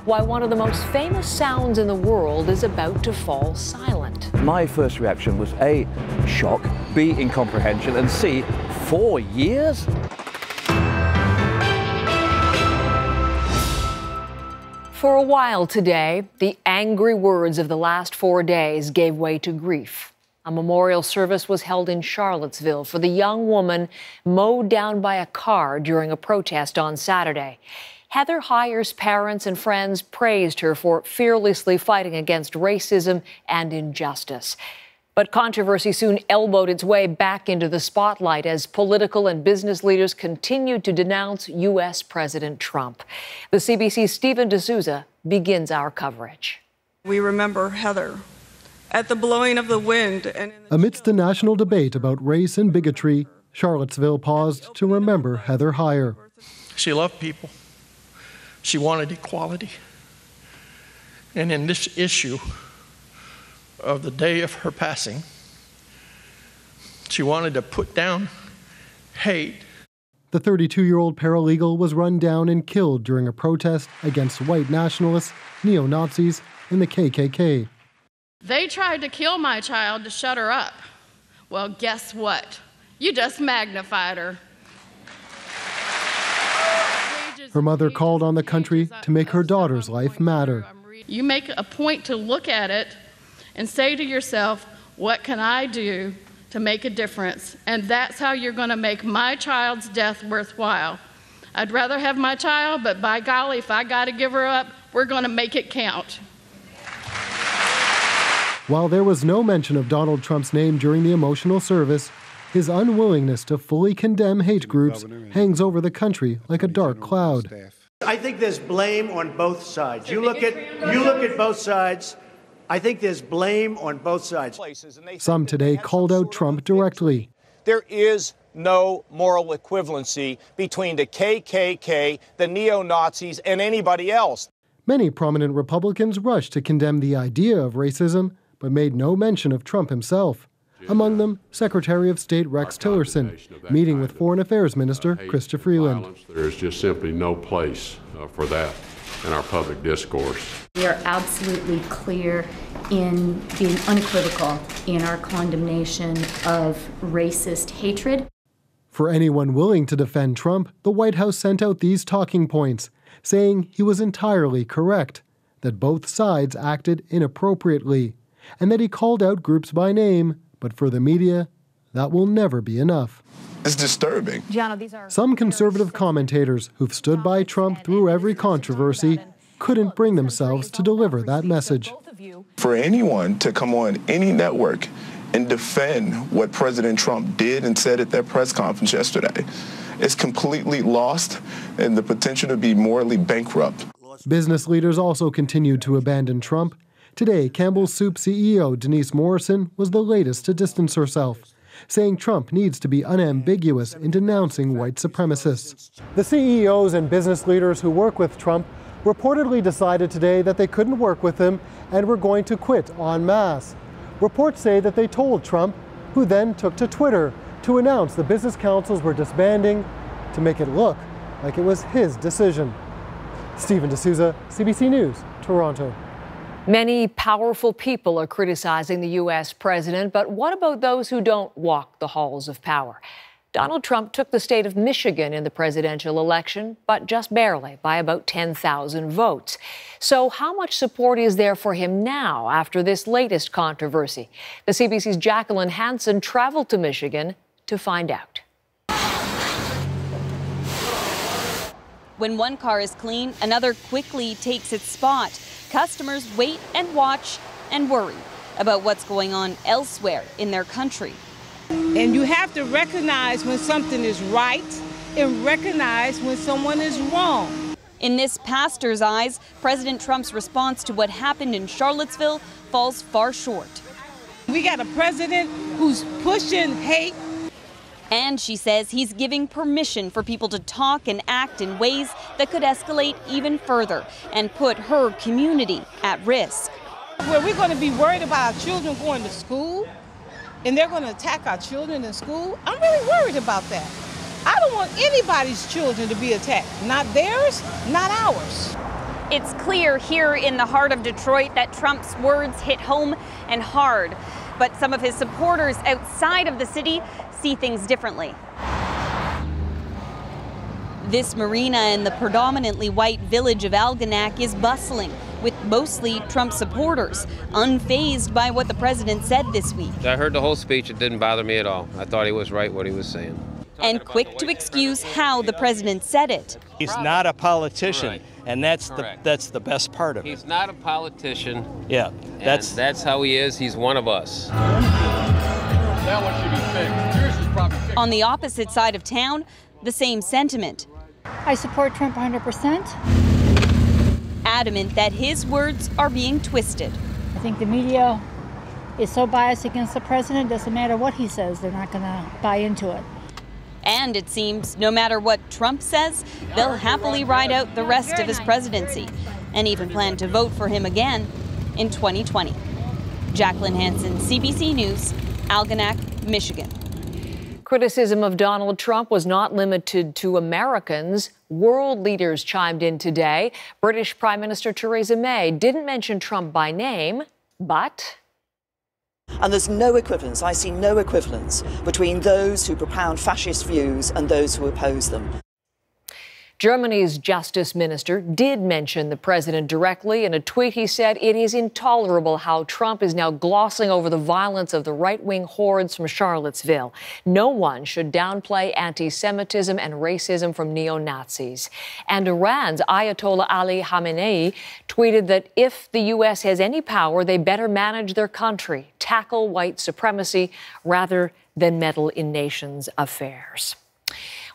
why one of the most famous sounds in the world is about to fall silent. My first reaction was A, shock, B, incomprehension, and C, 4 years? For a while today, the angry words of the last 4 days gave way to grief. A memorial service was held in Charlottesville for the young woman mowed down by a car during a protest on Saturday. Heather Heyer's parents and friends praised her for fearlessly fighting against racism and injustice. But controversy soon elbowed its way back into the spotlight as political and business leaders continued to denounce U.S. President Trump. The CBC's Stephen D'Souza begins our coverage. We remember Heather at the blowing of the wind. Amidst a national debate about race and bigotry, Charlottesville paused to remember Heather Heyer. She loved people. She wanted equality. And in this issue of the day of her passing, she wanted to put down hate. The 32-year-old paralegal was run down and killed during a protest against white nationalists, neo-Nazis, and the KKK. They tried to kill my child to shut her up. Well, guess what? You just magnified her. Her mother called on the country to make her daughter's life matter. You make a point to look at it and say to yourself, what can I do to make a difference? And that's how you're going to make my child's death worthwhile. I'd rather have my child, but by golly, if I got to give her up, we're going to make it count. While there was no mention of Donald Trump's name during the emotional service, his unwillingness to fully condemn hate groups hangs over the country like a dark cloud. I think there's blame on both sides. You look at both sides. I think there's blame on both sides. Some today called out Trump directly. There is no moral equivalency between the KKK, the neo-Nazis, and anybody else. Many prominent Republicans rushed to condemn the idea of racism, but made no mention of Trump himself. Among them, Secretary of State Rex Tillerson, meeting with Foreign Affairs Minister Chrystia Freeland. There is just simply no place for that in our public discourse. We are absolutely clear in being unequivocal in our condemnation of racist hatred. For anyone willing to defend Trump, the White House sent out these talking points, saying he was entirely correct, that both sides acted inappropriately, and that he called out groups by name, but for the media, that will never be enough. It's disturbing. Some conservative commentators who've stood by Trump through every controversy couldn't bring themselves to deliver that message. For anyone to come on any network and defend what President Trump did and said at that press conference yesterday is completely lost and the potential to be morally bankrupt. Business leaders also continued to abandon Trump. Today, Campbell's Soup CEO Denise Morrison was the latest to distance herself, saying Trump needs to be unambiguous in denouncing white supremacists. The CEOs and business leaders who work with Trump reportedly decided today that they couldn't work with him and were going to quit en masse. Reports say that they told Trump, who then took to Twitter to announce the business councils were disbanding to make it look like it was his decision. Stephen D'Souza, CBC News, Toronto. Many powerful people are criticizing the U.S. president, but what about those who don't walk the halls of power? Donald Trump took the state of Michigan in the presidential election, but just barely, by about 10,000 votes. So how much support is there for him now after this latest controversy? The CBC's Jacqueline Hansen traveled to Michigan to find out. When one car is clean, another quickly takes its spot. Customers wait and watch and worry about what's going on elsewhere in their country. And you have to recognize when something is right and recognize when someone is wrong. In this pastor's eyes, President Trump's response to what happened in Charlottesville falls far short. We got a president who's pushing hate. And she says he's giving permission for people to talk and act in ways that could escalate even further and put her community at risk. Where we're going to be worried about our children going to school and they're going to attack our children in school, I'm really worried about that. I don't want anybody's children to be attacked. Not theirs, not ours. It's clear here in the heart of Detroit that Trump's words hit home and hard. But some of his supporters outside of the city see things differently. This marina in the predominantly white village of Algonac is bustling with mostly Trump supporters, unfazed by what the president said this week. I heard the whole speech. It didn't bother me at all. I thought he was right what he was saying. And quick to excuse how the president said it. He's not a politician, Right. and that's the best part of it. He's not a politician. Yeah, That's how he is. He's one of us. That one should be fixed. Yours is probably fixed. On the opposite side of town, the same sentiment. I support Trump 100%. Adamant that his words are being twisted. I think the media is so biased against the president, doesn't matter what he says, they're not going to buy into it. And it seems no matter what Trump says, they'll happily ride out the rest of his presidency and even plan to vote for him again in 2020. Jacqueline Hansen, CBC News, Algonac, Michigan. Criticism of Donald Trump was not limited to Americans. World leaders chimed in today. British Prime Minister Theresa May didn't mention Trump by name, but... And there's no equivalence, I see no equivalence between those who propound fascist views and those who oppose them. Germany's justice minister did mention the president directly. In a tweet, he said it is intolerable how Trump is now glossing over the violence of the right-wing hordes from Charlottesville. No one should downplay anti-Semitism and racism from neo-Nazis. And Iran's Ayatollah Ali Khamenei tweeted that if the U.S. has any power, they better manage their country, tackle white supremacy, rather than meddle in nations' affairs.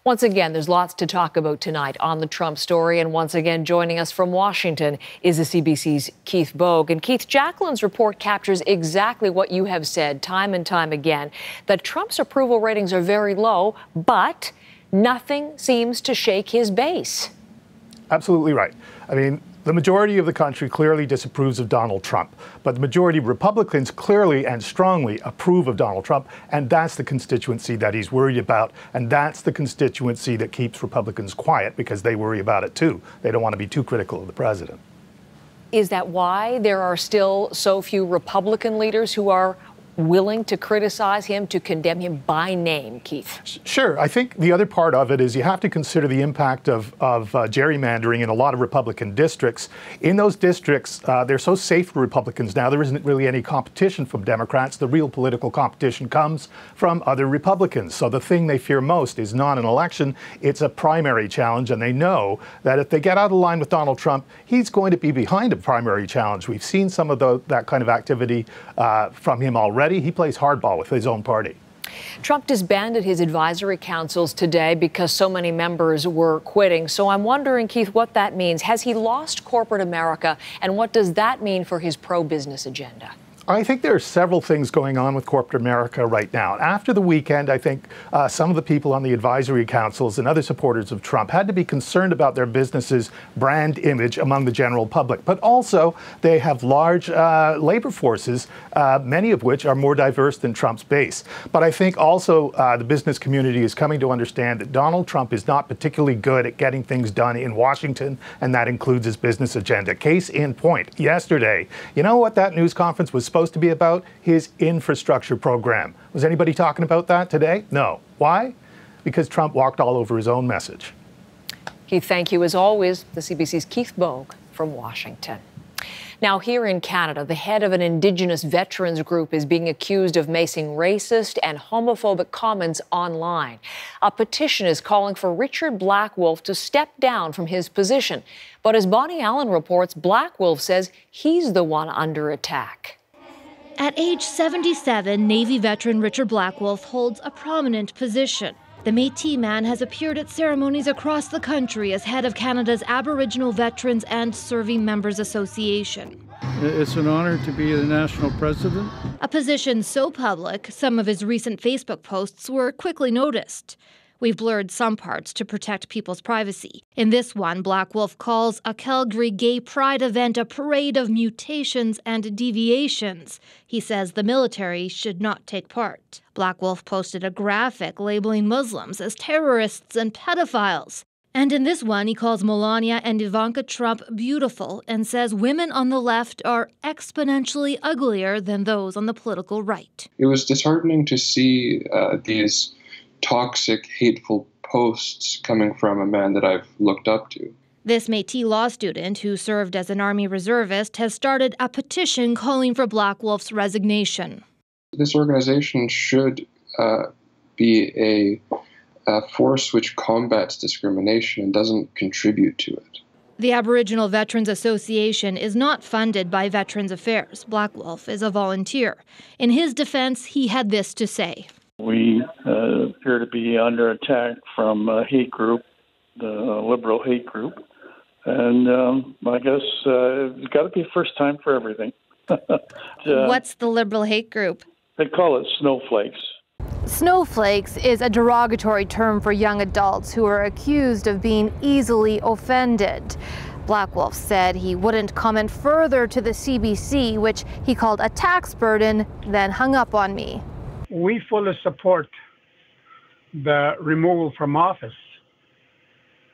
Once again, there's lots to talk about tonight on the Trump story. And once again, joining us from Washington is the CBC's Keith Bogue. And Keith, Jacqueline's report captures exactly what you have said time and time again, that Trump's approval ratings are very low, but nothing seems to shake his base. Absolutely right. I mean, the majority of the country clearly disapproves of Donald Trump, but the majority of Republicans clearly and strongly approve of Donald Trump, and that's the constituency that he's worried about, and that's the constituency that keeps Republicans quiet because they worry about it too. They don't want to be too critical of the president. Is that why there are still so few Republican leaders who are willing to criticize him, to condemn him by name, Keith? Sure. I think the other part of it is you have to consider the impact of gerrymandering in a lot of Republican districts. In those districts, they're so safe for Republicans now, there isn't really any competition from Democrats. The real political competition comes from other Republicans. So the thing they fear most is not an election, it's a primary challenge. And they know that if they get out of line with Donald Trump, he's going to be behind a primary challenge. We've seen some of that kind of activity from him already. He plays hardball with his own party. Trump disbanded his advisory councils today because so many members were quitting. So I'm wondering, Keith, what that means. Has he lost corporate America, and what does that mean for his pro-business agenda? I think there are several things going on with corporate America right now. After the weekend, I think some of the people on the advisory councils and other supporters of Trump had to be concerned about their businesses' brand image among the general public. But also, they have large labor forces, many of which are more diverse than Trump's base. But I think also the business community is coming to understand that Donald Trump is not particularly good at getting things done in Washington, and that includes his business agenda. Case in point, yesterday, you know what that news conference was supposed to be about? His infrastructure program. Was anybody talking about that today? No. Why? Because Trump walked all over his own message. Keith, thank you as always. The CBC's Keith Bogue from Washington. Now, here in Canada, the head of an Indigenous veterans group is being accused of making racist and homophobic comments online. A petition is calling for Richard Blackwolf to step down from his position. But as Bonnie Allen reports, Blackwolf says he's the one under attack. At age 77, Navy veteran Richard Blackwolf holds a prominent position. The Métis man has appeared at ceremonies across the country as head of Canada's Aboriginal Veterans and Serving Members Association. It's an honor to be the national president. A position so public, some of his recent Facebook posts were quickly noticed. We've blurred some parts to protect people's privacy. In this one, Blackwolf calls a Calgary gay pride event a parade of mutations and deviations. He says the military should not take part. Blackwolf posted a graphic labeling Muslims as terrorists and pedophiles. And in this one, he calls Melania and Ivanka Trump beautiful and says women on the left are exponentially uglier than those on the political right. It was disheartening to see these toxic, hateful posts coming from a man that I've looked up to. This Métis law student, who served as an Army reservist, has started a petition calling for Black Wolf's resignation. This organization should be a force which combats discrimination and doesn't contribute to it. The Aboriginal Veterans Association is not funded by Veterans Affairs. Black Wolf is a volunteer. In his defense, he had this to say. We appear to be under attack from a hate group, the liberal hate group. And I guess it's got to be a first time for everything. What's the liberal hate group? They call it snowflakes. Snowflakes is a derogatory term for young adults who are accused of being easily offended. Black Wolf said he wouldn't comment further to the CBC, which he called a tax burden, then hung up on me. We fully support the removal from office.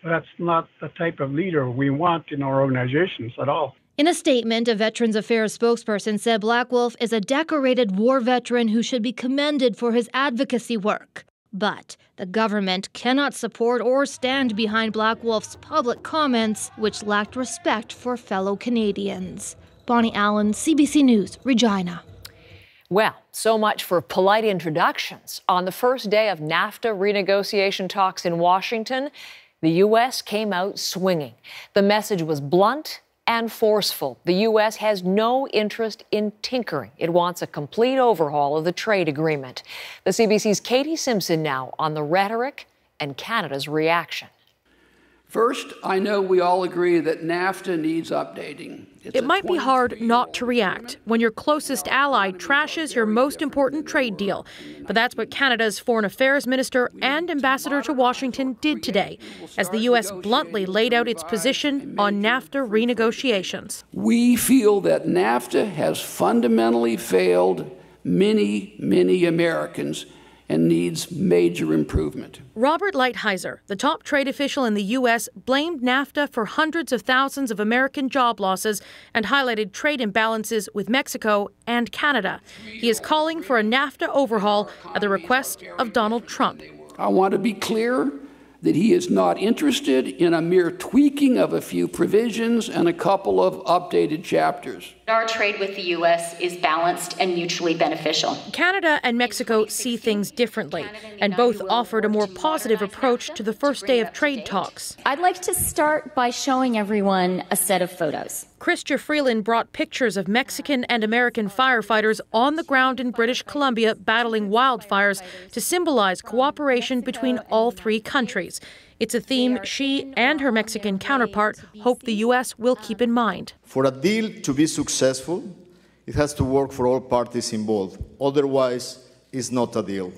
That's not the type of leader we want in our organizations at all. In a statement, a Veterans Affairs spokesperson said Black Wolf is a decorated war veteran who should be commended for his advocacy work. But the government cannot support or stand behind Black Wolf's public comments, which lacked respect for fellow Canadians. Bonnie Allen, CBC News, Regina. Well, so much for polite introductions. On the first day of NAFTA renegotiation talks in Washington, the U.S. came out swinging. The message was blunt and forceful. The U.S. has no interest in tinkering. It wants a complete overhaul of the trade agreement. The CBC's Katie Simpson now on the rhetoric and Canada's reaction. First, I know we all agree that NAFTA needs updating. It might be hard not to react when your closest ally trashes your most important trade deal. But that's what Canada's Foreign Affairs Minister and Ambassador to Washington did today, as the U.S. bluntly laid out its position on NAFTA renegotiations. We feel that NAFTA has fundamentally failed many Americans and needs major improvement. Robert Lighthizer, the top trade official in the U.S., blamed NAFTA for hundreds of thousands of American job losses and highlighted trade imbalances with Mexico and Canada. He is calling for a NAFTA overhaul at the request of Donald Trump. I want to be clear that he is not interested in a mere tweaking of a few provisions and a couple of updated chapters. Our trade with the U.S. is balanced and mutually beneficial. Canada and Mexico see things differently, and both offered a more positive approach to the first day of trade talks. I'd like to start by showing everyone a set of photos. Chrystia Freeland brought pictures of Mexican and American firefighters on the ground in British Columbia battling wildfires to symbolize cooperation between all three countries. It's a theme she and her Mexican counterpart hope the U.S. will keep in mind. For a deal to be successful, it has to work for all parties involved. Otherwise, it's not a deal.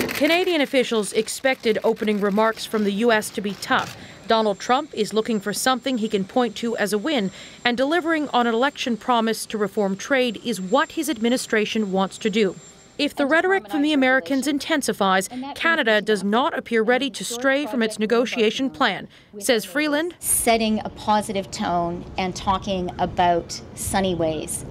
Canadian officials expected opening remarks from the U.S. to be tough. Donald Trump is looking for something he can point to as a win, and delivering on an election promise to reform trade is what his administration wants to do. If the rhetoric from the Americans intensifies, Canada does not appear ready to stray from its negotiation plan, says Freeland. Setting a positive tone and talking about sunny ways.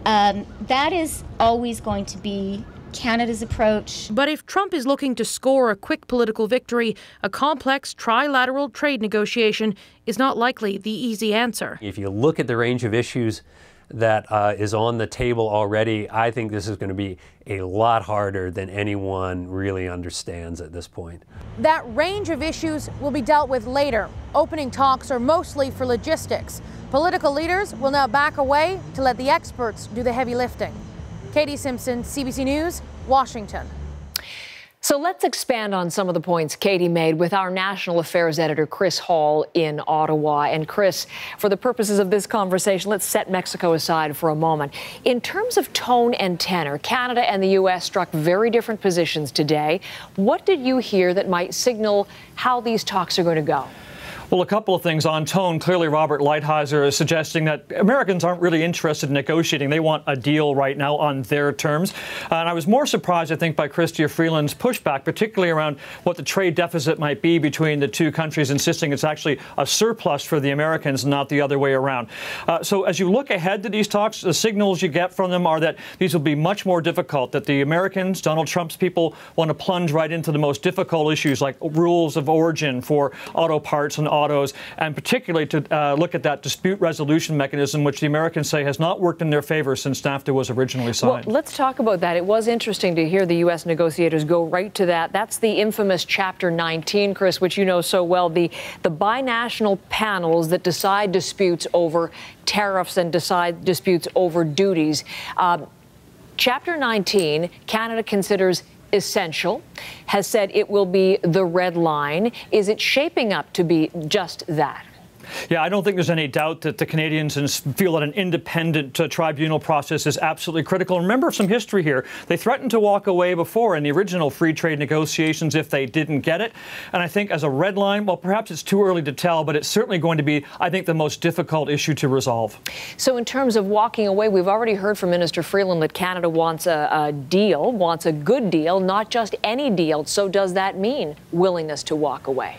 That is always going to be Canada's approach. But if Trump is looking to score a quick political victory, a complex trilateral trade negotiation is not likely the easy answer. If you look at the range of issues that is on the table already, I think this is going to be a lot harder than anyone really understands at this point. That range of issues will be dealt with later. Opening talks are mostly for logistics. Political leaders will now back away to let the experts do the heavy lifting. Katie Simpson, CBC News, Washington. So let's expand on some of the points Katie made with our national affairs editor, Chris Hall, in Ottawa. And Chris, for the purposes of this conversation, let's set Mexico aside for a moment. In terms of tone and tenor, Canada and the U.S. struck very different positions today. What did you hear that might signal how these talks are going to go? Well, a couple of things on tone. Clearly, Robert Lighthizer is suggesting that Americans aren't really interested in negotiating. They want a deal right now on their terms. And I was more surprised, I think, by Chrystia Freeland's pushback, particularly around what the trade deficit might be between the two countries, insisting it's actually a surplus for the Americans, not the other way around. So as you look ahead to these talks, the signals you get from them are that these will be much more difficult, that the Americans, Donald Trump's people, want to plunge right into the most difficult issues like rules of origin for auto parts and autos, and particularly to look at that dispute resolution mechanism, which the Americans say has not worked in their favor since NAFTA was originally signed. Well, let's talk about that. It was interesting to hear the U.S. negotiators go right to that. That's the infamous Chapter 19, Chris, which you know so well, the binational panels that decide disputes over tariffs and decide disputes over duties. Chapter 19, Canada considers essential, has said it will be the red line. Is it shaping up to be just that? Yeah, I don't think there's any doubt that the Canadians feel that an independent tribunal process is absolutely critical. Remember some history here. They threatened to walk away before in the original free trade negotiations if they didn't get it. And I think as a red line, well, perhaps it's too early to tell, but it's certainly going to be, I think, the most difficult issue to resolve. So in terms of walking away, we've already heard from Minister Freeland that Canada wants a deal, wants a good deal, not just any deal. So does that mean willingness to walk away?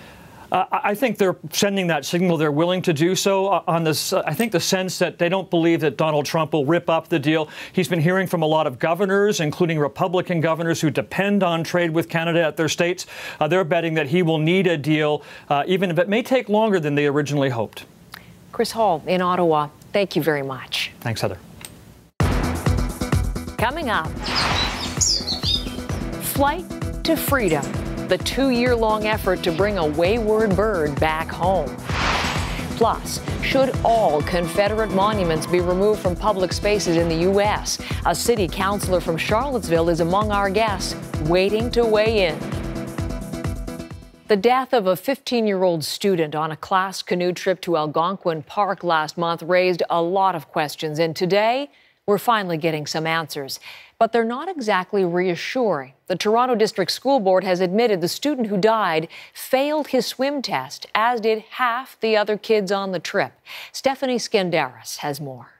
I think they're sending that signal they're willing to do so on this. I think the sense that they don't believe that Donald Trump will rip up the deal. He's been hearing from a lot of governors, including Republican governors who depend on trade with Canada at their states. They're betting that he will need a deal, even if it may take longer than they originally hoped. Chris Hall in Ottawa, thank you very much. Thanks, Heather. Coming up, Flight to Freedom. The 2-year-long effort to bring a wayward bird back home. Plus, should all Confederate monuments be removed from public spaces in the U.S.? A city councilor from Charlottesville is among our guests, waiting to weigh in. The death of a 15-year-old student on a class canoe trip to Algonquin Park last month raised a lot of questions, and today we're finally getting some answers. But they're not exactly reassuring. The Toronto District School Board has admitted the student who died failed his swim test, as did half the other kids on the trip. Stephanie Skendaris has more.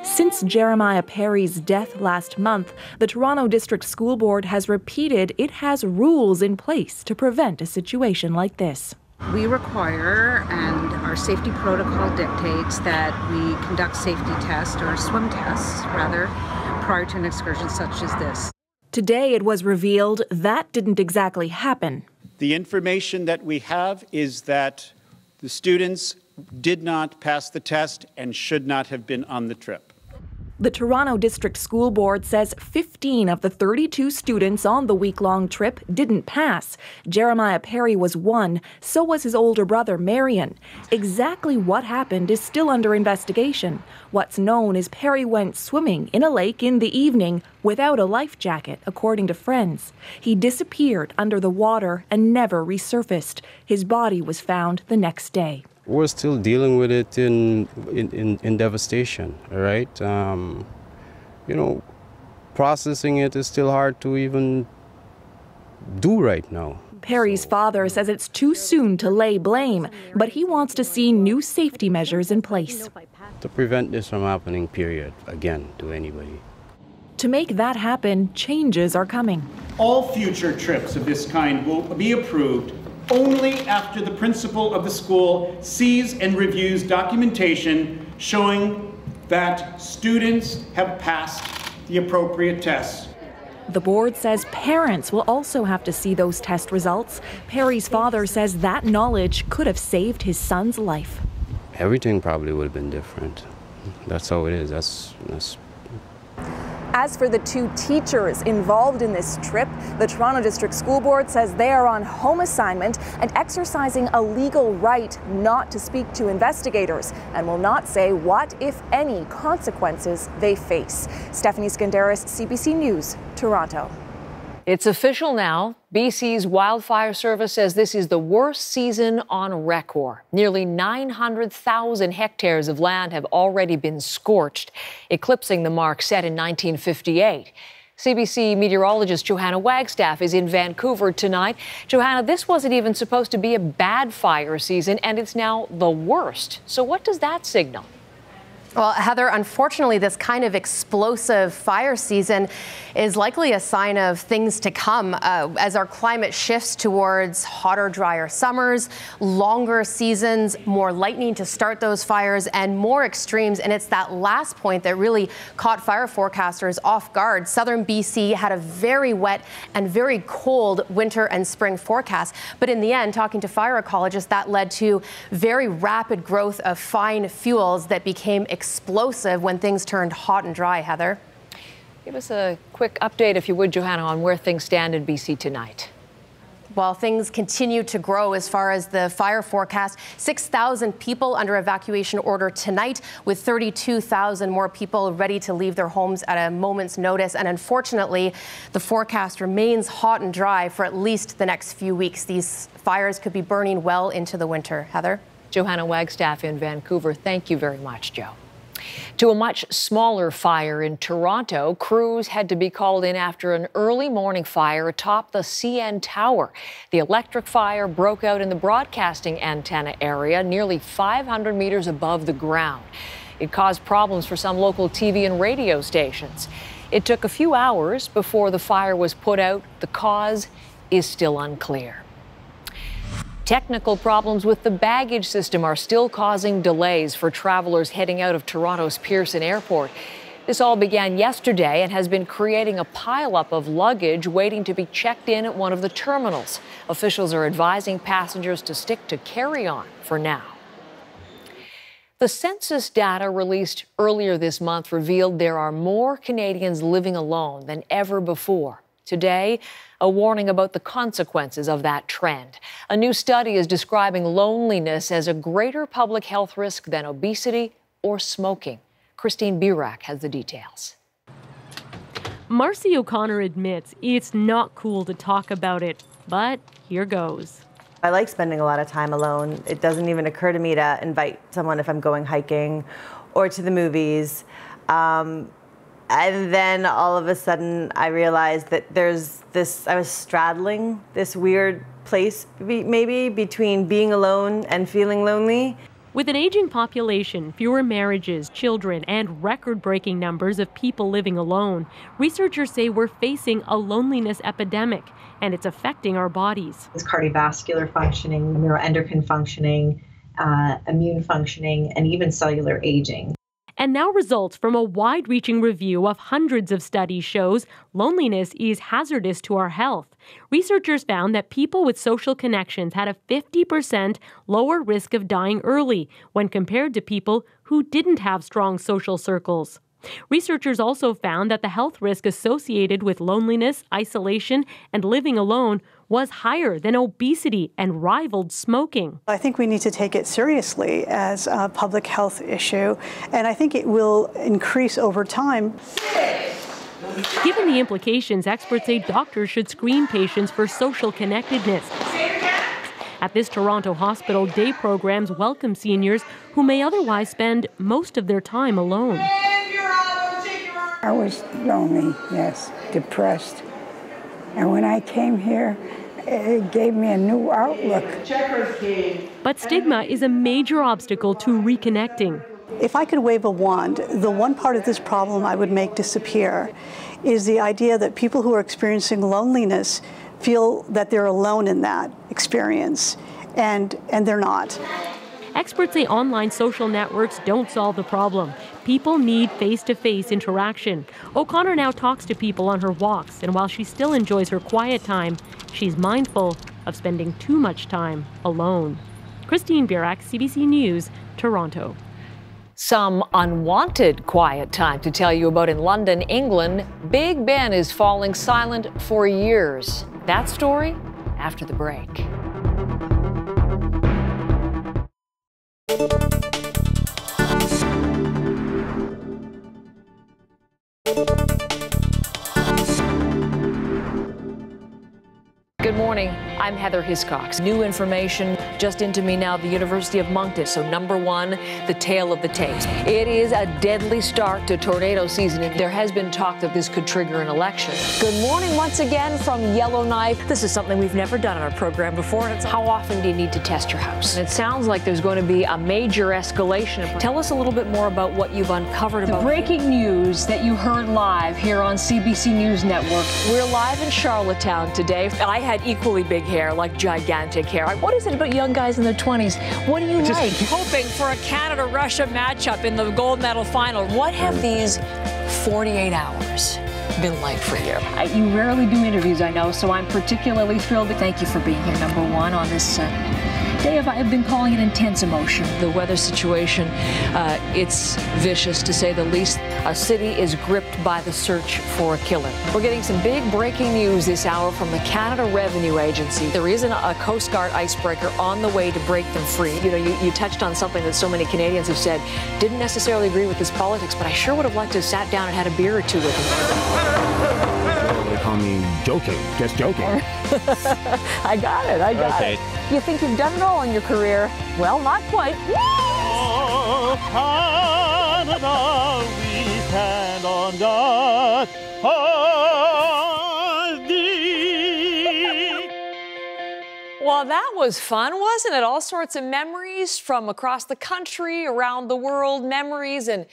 Since Jeremiah Perry's death last month, the Toronto District School Board has repeated it has rules in place to prevent a situation like this. We require, and our safety protocol dictates, that we conduct safety tests, or swim tests, rather, prior to an excursion such as this. Today it was revealed that didn't exactly happen. The information that we have is that the students did not pass the test and should not have been on the trip. The Toronto District School Board says 15 of the 32 students on the week-long trip didn't pass. Jeremiah Perry was one, so was his older brother, Marion. Exactly what happened is still under investigation. What's known is Perry went swimming in a lake in the evening without a life jacket, according to friends. He disappeared under the water and never resurfaced. His body was found the next day. We're still dealing with it in devastation, all right? You know, processing it is still hard to even do right now. Perry's father says it's too soon to lay blame, but he wants to see new safety measures in place. To prevent this from happening, period, again, to anybody. To make that happen, changes are coming. All future trips of this kind will be approved only after the principal of the school sees and reviews documentation showing that students have passed the appropriate tests. The board says parents will also have to see those test results. Perry's father says that knowledge could have saved his son's life. Everything probably would have been different. That's how it is. That's As for the two teachers involved in this trip, the Toronto District School Board says they are on home assignment and exercising a legal right not to speak to investigators and will not say what, if any, consequences they face. Stephanie Skendaris, CBC News, Toronto. It's official now. BC's Wildfire Service says this is the worst season on record. Nearly 900,000 hectares of land have already been scorched, eclipsing the mark set in 1958. CBC meteorologist Johanna Wagstaff is in Vancouver tonight. Johanna, this wasn't even supposed to be a bad fire season, and it's now the worst. So what does that signal? Well, Heather, unfortunately, this kind of explosive fire season is likely a sign of things to come as our climate shifts towards hotter, drier summers, longer seasons, more lightning to start those fires, and more extremes. And it's that last point that really caught fire forecasters off guard. Southern BC had a very wet and very cold winter and spring forecast. But in the end, talking to fire ecologists, that led to very rapid growth of fine fuels that became explosive when things turned hot and dry. Heather? Give us a quick update, if you would, Johanna, on where things stand in BC tonight. While things continue to grow as far as the fire forecast, 6,000 people under evacuation order tonight, with 32,000 more people ready to leave their homes at a moment's notice. And unfortunately, the forecast remains hot and dry for at least the next few weeks. These fires could be burning well into the winter. Heather? Johanna Wagstaff in Vancouver. Thank you very much, Joe. To a much smaller fire in Toronto, crews had to be called in after an early morning fire atop the CN Tower. The electric fire broke out in the broadcasting antenna area, nearly 500 meters above the ground. It caused problems for some local TV and radio stations. It took a few hours before the fire was put out. The cause is still unclear. Technical problems with the baggage system are still causing delays for travelers heading out of Toronto's Pearson Airport. This all began yesterday and has been creating a pileup of luggage waiting to be checked in at one of the terminals. Officials are advising passengers to stick to carry-on for now. The census data released earlier this month revealed there are more Canadians living alone than ever before. Today, a warning about the consequences of that trend. A new study is describing loneliness as a greater public health risk than obesity or smoking. Christine Birak has the details. Marcy O'Connor admits it's not cool to talk about it, but here goes. I like spending a lot of time alone. It doesn't even occur to me to invite someone if I'm going hiking or to the movies. And then all of a sudden I realized that I was straddling this weird place maybe between being alone and feeling lonely. With an aging population, fewer marriages, children, and record-breaking numbers of people living alone, researchers say we're facing a loneliness epidemic, and it's affecting our bodies. It's cardiovascular functioning, neuroendocrine functioning, immune functioning, and even cellular aging. And now results from a wide-reaching review of hundreds of studies shows loneliness is hazardous to our health. Researchers found that people with social connections had a 50% lower risk of dying early when compared to people who didn't have strong social circles. Researchers also found that the health risk associated with loneliness, isolation, and living alone was higher than obesity and rivaled smoking. I think we need to take it seriously as a public health issue, and I think it will increase over time. Given the implications, experts say doctors should screen patients for social connectedness. At this Toronto hospital, day programs welcome seniors who may otherwise spend most of their time alone. I was lonely, yes, depressed. And when I came here, it gave me a new outlook. But stigma is a major obstacle to reconnecting. If I could wave a wand, the one part of this problem I would make disappear is the idea that people who are experiencing loneliness feel that they're alone in that experience, and they're not. Experts say online social networks don't solve the problem. People need face-to-face interaction. O'Connor now talks to people on her walks, and while she still enjoys her quiet time, she's mindful of spending too much time alone. Christine Birak, CBC News, Toronto. Some unwanted quiet time to tell you about in London, England. Big Ben is falling silent for years. That story after the break. Good morning. I'm Heather Hiscox. New information Just into me now, the University of Moncton. So number one, the tale of the tapes. It is a deadly start to tornado season, and there has been talk that this could trigger an election. Good morning once again from Yellowknife. This is something we've never done on our program before, and it's how often do you need to test your house? And it sounds like there's going to be a major escalation. Tell us a little bit more about what you've uncovered about breaking news that you heard live here on CBC News Network. We're live in Charlottetown today. I had equally big hair, like gigantic hair. What is it about young guys in their 20s? What do you like? Hoping for a Canada-Russia matchup in the gold medal final. What have these 48 hours been like for you? You rarely do interviews, I know, so I'm particularly thrilled to thank you for being here, number one, on this day of, I've been calling it intense emotion. The weather situation, it's vicious to say the least. A city is gripped by the search for a killer. We're getting some big breaking news this hour from the Canada Revenue Agency. There isn't a Coast Guard icebreaker on the way to break them free. You know, you touched on something that so many Canadians have said, didn't necessarily agree with this politics, but I sure would have liked to have sat down and had a beer or two with them. They call me joking, just joking. I got it, I got it. You think you've done it all in your career? Well, not quite. Oh, Canada, we stand on guard for thee. Well, that was fun, wasn't it? All sorts of memories from across the country, around the world, memories and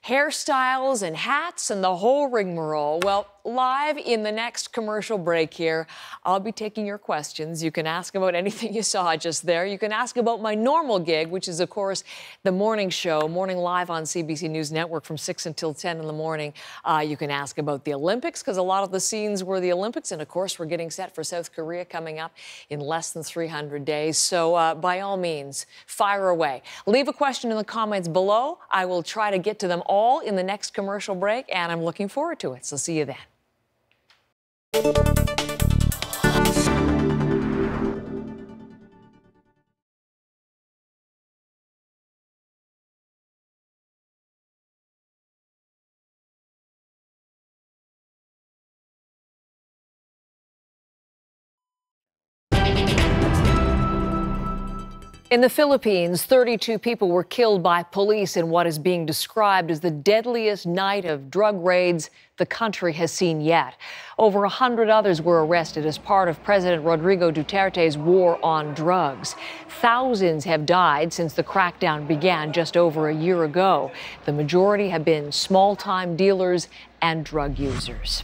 hairstyles and hats and the whole rigmarole. Well, live in the next commercial break here, I'll be taking your questions. You can ask about anything you saw just there. You can ask about my normal gig, which is, of course, the morning show, Morning Live on CBC News Network from 6 until 10 in the morning. You can ask about the Olympics, because a lot of the scenes were the Olympics. And, of course, we're getting set for South Korea coming up in less than 300 days. So, by all means, fire away. Leave a question in the comments below. I will try to get to them all in the next commercial break, and I'm looking forward to it. So see you then. In the Philippines, 32 people were killed by police in what is being described as the deadliest night of drug raids the country has seen yet. Over 100 others were arrested as part of President Rodrigo Duterte's war on drugs. Thousands have died since the crackdown began just over a year ago. The majority have been small-time dealers and drug users.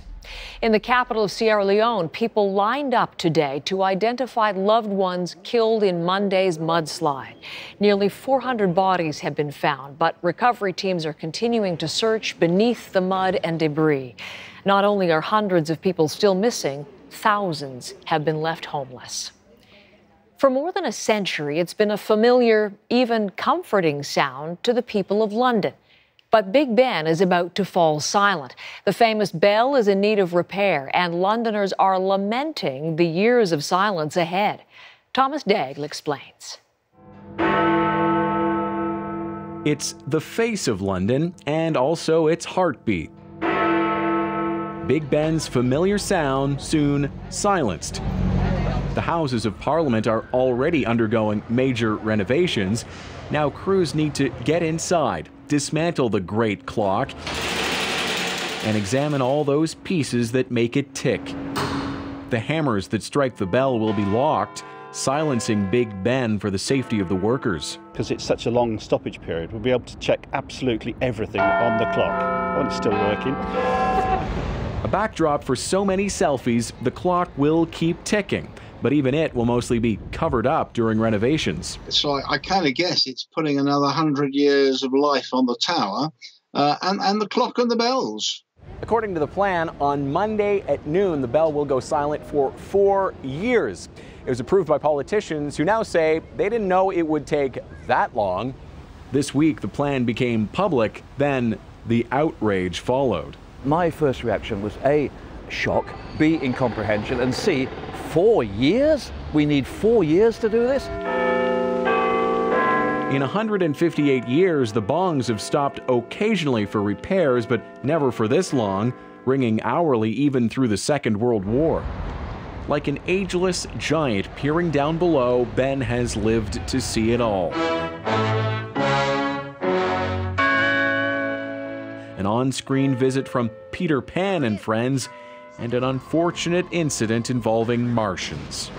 In the capital of Sierra Leone, people lined up today to identify loved ones killed in Monday's mudslide. Nearly 400 bodies have been found, but recovery teams are continuing to search beneath the mud and debris. Not only are hundreds of people still missing, thousands have been left homeless. For more than a century, it's been a familiar, even comforting sound to the people of London. But Big Ben is about to fall silent. The famous bell is in need of repair, and Londoners are lamenting the years of silence ahead. Thomas Daigle explains. It's the face of London and also its heartbeat. Big Ben's familiar sound soon silenced. The Houses of Parliament are already undergoing major renovations. Now crews need to get inside, dismantle the great clock, and examine all those pieces that make it tick. The hammers that strike the bell will be locked, silencing Big Ben for the safety of the workers. Because it's such a long stoppage period, we'll be able to check absolutely everything on the clock. Oh, it's still working. A backdrop for so many selfies, the clock will keep ticking. But even it will mostly be covered up during renovations. So I kind of guess it's putting another 100 years of life on the tower and the clock and the bells. According to the plan, on Monday at noon, the bell will go silent for 4 years. It was approved by politicians who now say they didn't know it would take that long. This week, the plan became public, then the outrage followed. My first reaction was A, shock, B, incomprehension, and C, 4 years? We need 4 years to do this? In 158 years, the bongs have stopped occasionally for repairs, but never for this long, ringing hourly even through the Second World War. Like an ageless giant peering down below, Ben has lived to see it all. An on-screen visit from Peter Pan and friends, and an unfortunate incident involving Martians.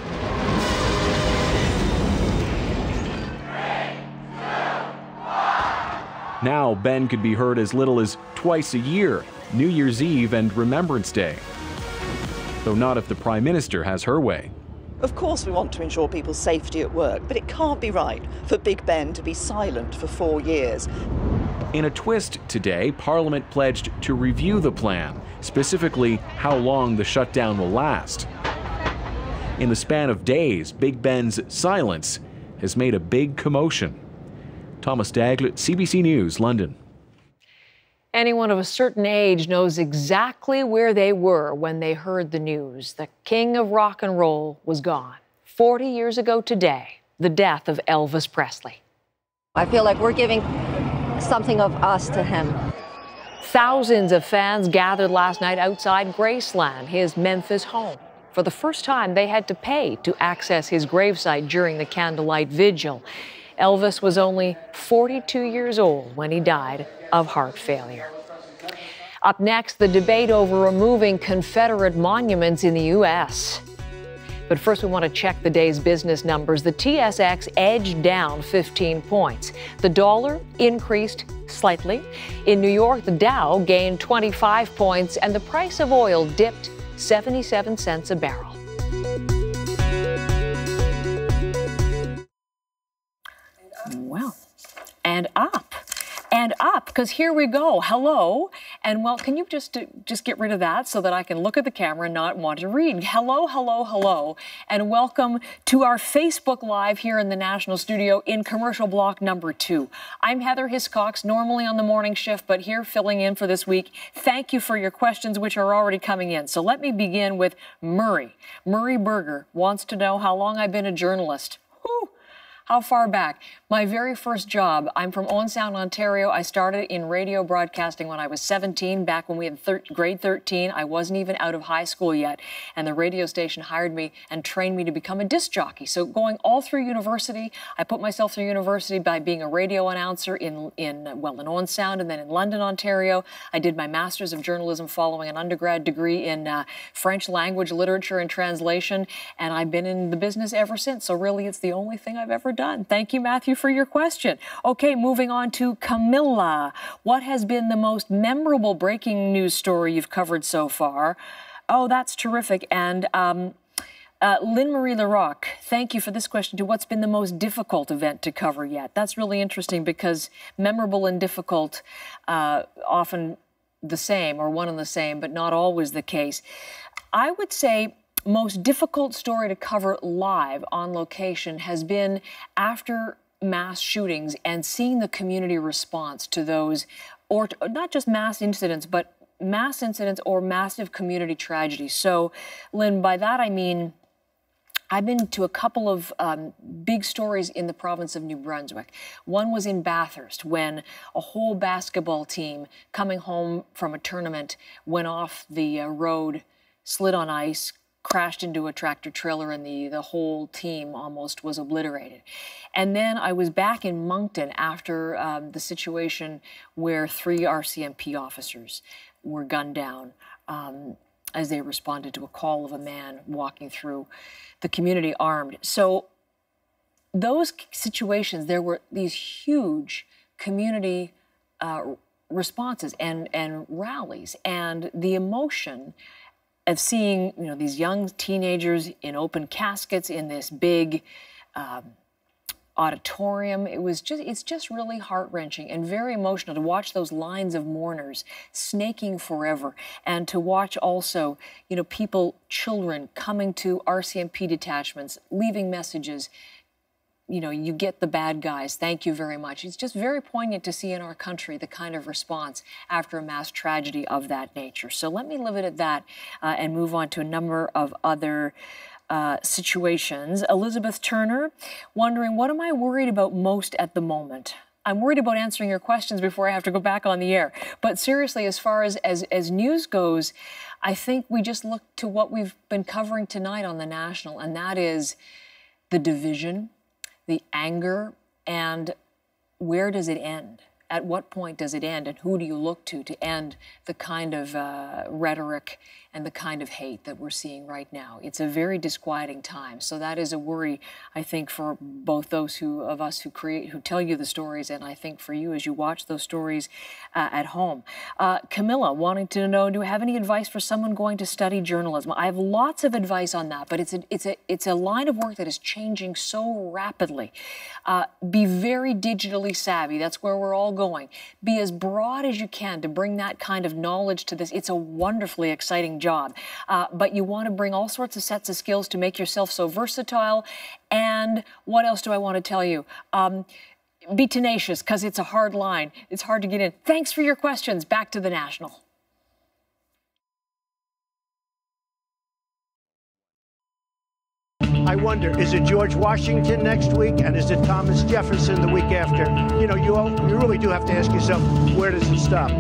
Now, Ben could be heard as little as twice a year, New Year's Eve and Remembrance Day. Though not if the Prime Minister has her way. Of course we want to ensure people's safety at work, but it can't be right for Big Ben to be silent for 4 years. In a twist today, Parliament pledged to review the plan, specifically how long the shutdown will last. In the span of days, Big Ben's silence has made a big commotion. Thomas Daglett, CBC News, London. Anyone of a certain age knows exactly where they were when they heard the news. The king of rock and roll was gone. 40 years ago today, the death of Elvis Presley. I feel like we're giving something of us to him. Thousands of fans gathered last night outside Graceland, his Memphis home. For the first time, they had to pay to access his gravesite during the candlelight vigil. Elvis was only 42 years old when he died of heart failure. Up next, the debate over removing Confederate monuments in the U.S. But first, we want to check the day's business numbers. The TSX edged down 15 points. The dollar increased slightly. In New York, the Dow gained 25 points, and the price of oil dipped 77 cents a barrel. Well, and up, because here we go. Hello, and well, can you just get rid of that so that I can look at the camera and not want to read? Hello, hello, hello, and welcome to our Facebook Live here in the National Studio in commercial block number 2. I'm Heather Hiscox, normally on the morning shift, but here filling in for this week. Thank you for your questions, which are already coming in. So let me begin with Murray. Murray Berger wants to know how long I've been a journalist. Whew. How far back? My very first job, I'm from Owen Sound, Ontario. I started in radio broadcasting when I was 17, back when we had grade 13. I wasn't even out of high school yet, and the radio station hired me and trained me to become a disc jockey. So going all through university, I put myself through university by being a radio announcer in Owen Sound and then in London, Ontario. I did my Master's of Journalism following an undergrad degree in French language, literature, and translation, and I've been in the business ever since. So really, it's the only thing I've ever done. Thank you, Matthew, for your question. Okay, moving on to Camilla. What has been the most memorable breaking news story you've covered so far? Oh, that's terrific. And Lynn-Marie Larocque, thank you for this question too. What's been the most difficult event to cover yet? That's really interesting because memorable and difficult often the same or one and the same, but not always the case. I would say most difficult story to cover live on location has been after mass shootings and seeing the community response to those, or not just mass incidents, but mass incidents or massive community tragedies. So, Lynn, by that I mean I've been to a couple of big stories in the province of New Brunswick. One was in Bathurst when a whole basketball team coming home from a tournament went off the road, slid on ice, crashed into a tractor trailer, and the whole team almost was obliterated. And then I was back in Moncton after the situation where 3 RCMP officers were gunned down as they responded to a call of a man walking through the community armed. So those situations, there were these huge community responses and rallies, and the emotion of seeing, you know, these young teenagers in open caskets in this big auditorium. It's just really heart-wrenching and very emotional to watch those lines of mourners snaking forever, and to watch also, you know, people, children coming to RCMP detachments, leaving messages. You know, you get the bad guys. Thank you very much. It's just very poignant to see in our country the kind of response after a mass tragedy of that nature. So let me leave it at that and move on to a number of other situations. Elizabeth Turner, wondering, what am I worried about most at the moment? I'm worried about answering your questions before I have to go back on the air. But seriously, as far as news goes, I think we just look to what we've been covering tonight on the National, and that is the division, the anger, and where does it end? At what point does it end, and who do you look to end the kind of rhetoric and the kind of hate that we're seeing right now? It's a very disquieting time. So that is a worry, I think, for both those of us who tell you the stories, and I think for you as you watch those stories at home. Camilla, wanting to know, do you have any advice for someone going to study journalism? I have lots of advice on that, but it's a line of work that is changing so rapidly. Be very digitally savvy. That's where we're all going. Be as broad as you can to bring that kind of knowledge to this. It's a wonderfully exciting job, but you want to bring all sorts of sets of skills to make yourself so versatile. And what else do I want to tell you? Be tenacious, because it's a hard line. It's hard to get in. Thanks for your questions. Back to the National. I wonder, is it George Washington next week, and is it Thomas Jefferson the week after? You know, you really do have to ask yourself, where does it stop?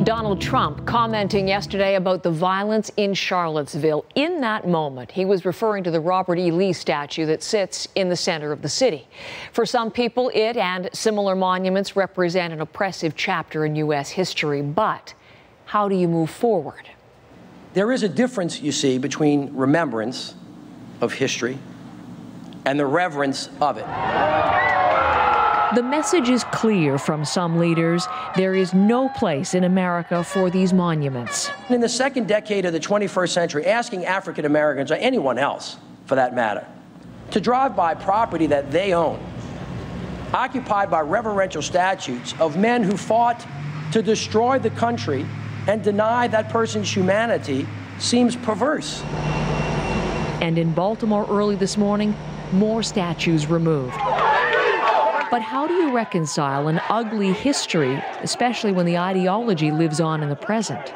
Donald Trump commenting yesterday about the violence in Charlottesville. In that moment, he was referring to the Robert E. Lee statue that sits in the center of the city. For some people, it and similar monuments represent an oppressive chapter in U.S. history. But how do you move forward? There is a difference, you see, between remembrance of history and the reverence of it. The message is clear from some leaders. There is no place in America for these monuments. In the second decade of the 21st century, asking African Americans, or anyone else for that matter, to drive by property that they own, occupied by reverential statues of men who fought to destroy the country and deny that person's humanity, seems perverse. And in Baltimore early this morning, more statues removed. But how do you reconcile an ugly history, especially when the ideology lives on in the present?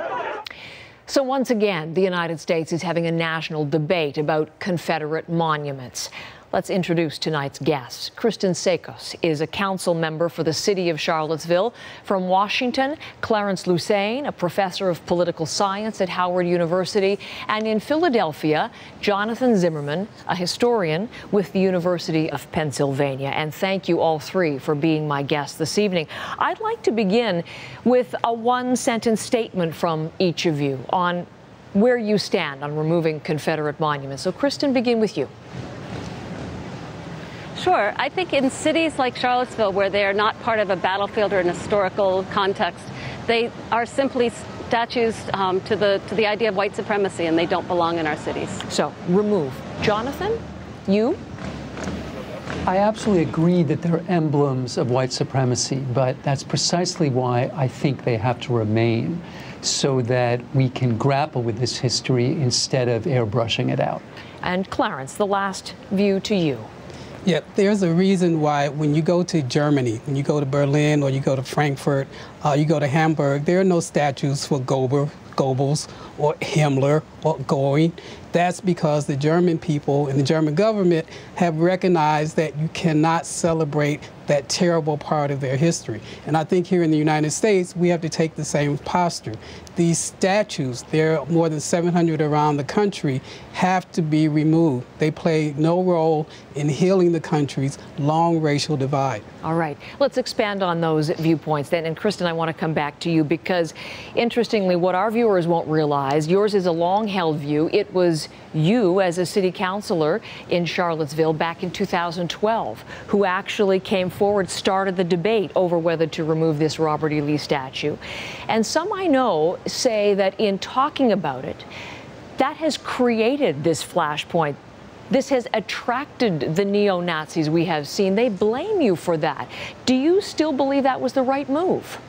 So once again, the United States is having a national debate about Confederate monuments. Let's introduce tonight's guests. Kristen Sekos is a council member for the city of Charlottesville. From Washington, Clarence Lusane, a professor of political science at Howard University. And in Philadelphia, Jonathan Zimmerman, a historian with the University of Pennsylvania. And thank you all three for being my guests this evening. I'd like to begin with a one-sentence statement from each of you on where you stand on removing Confederate monuments. So, Kristen, begin with you. Sure. I think in cities like Charlottesville, where they are not part of a battlefield or an historical context, they are simply statues to the idea of white supremacy, and they don't belong in our cities. So, remove. Jonathan, you? I absolutely agree that they're emblems of white supremacy, but that's precisely why I think they have to remain, so that we can grapple with this history instead of airbrushing it out. And Clarence, the last view to you. Yeah, there's a reason why when you go to Germany, when you go to Berlin or you go to Frankfurt, you go to Hamburg, there are no statues for Goebbels or Himmler or Göring. That's because the German people and the German government have recognized that you cannot celebrate that terrible part of their history. And I think here in the United States, we have to take the same posture. These statues, there are more than 700 around the country, have to be removed. They play no role in healing the country's long racial divide. All right, let's expand on those viewpoints then. And Kristen, I want to come back to you because, interestingly, what our viewers won't realize, yours is a long-held view. It was you, as a city councilor in Charlottesville back in 2012, who actually came forward, started the debate over whether to remove this Robert E. Lee statue. And some I know say that in talking about it, that has created this flashpoint. This has attracted the neo-Nazis we have seen. They blame you for that. Do you still believe that was the right move?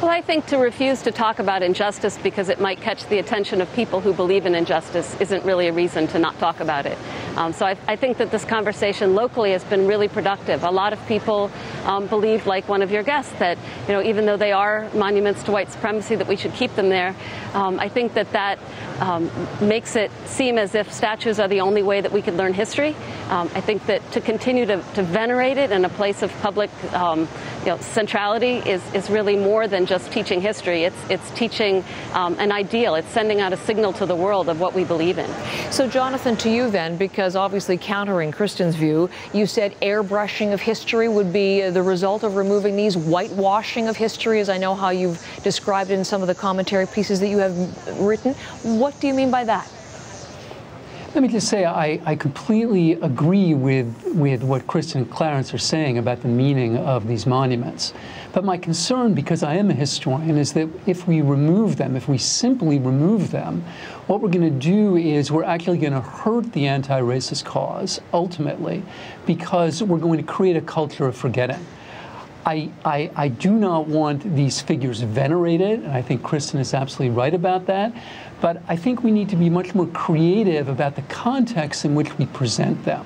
Well, I think to refuse to talk about injustice because it might catch the attention of people who believe in injustice isn't really a reason to not talk about it. So I think that this conversation locally has been really productive. A lot of people believe, like one of your guests, that even though they are monuments to white supremacy, that we should keep them there. I think that makes it seem as if statues are the only way that we could learn history. I think that to continue to venerate it in a place of public centrality is really more than just teaching history. It's teaching an ideal. It's sending out a signal to the world of what we believe in. So, Jonathan, to you then, because obviously countering Kristen's view, you said airbrushing of history would be the result of removing these, whitewashing of history, as I know how you've described it in some of the commentary pieces that you have written. What do you mean by that? Let me just say I completely agree with what Kristen and Clarence are saying about the meaning of these monuments. But my concern, because I am a historian, is that if we remove them, if we simply remove them, what we're going to do is we're actually going to hurt the anti-racist cause, ultimately, because we're going to create a culture of forgetting. I do not want these figures venerated, and I think Kristen is absolutely right about that. But I think we need to be much more creative about the context in which we present them.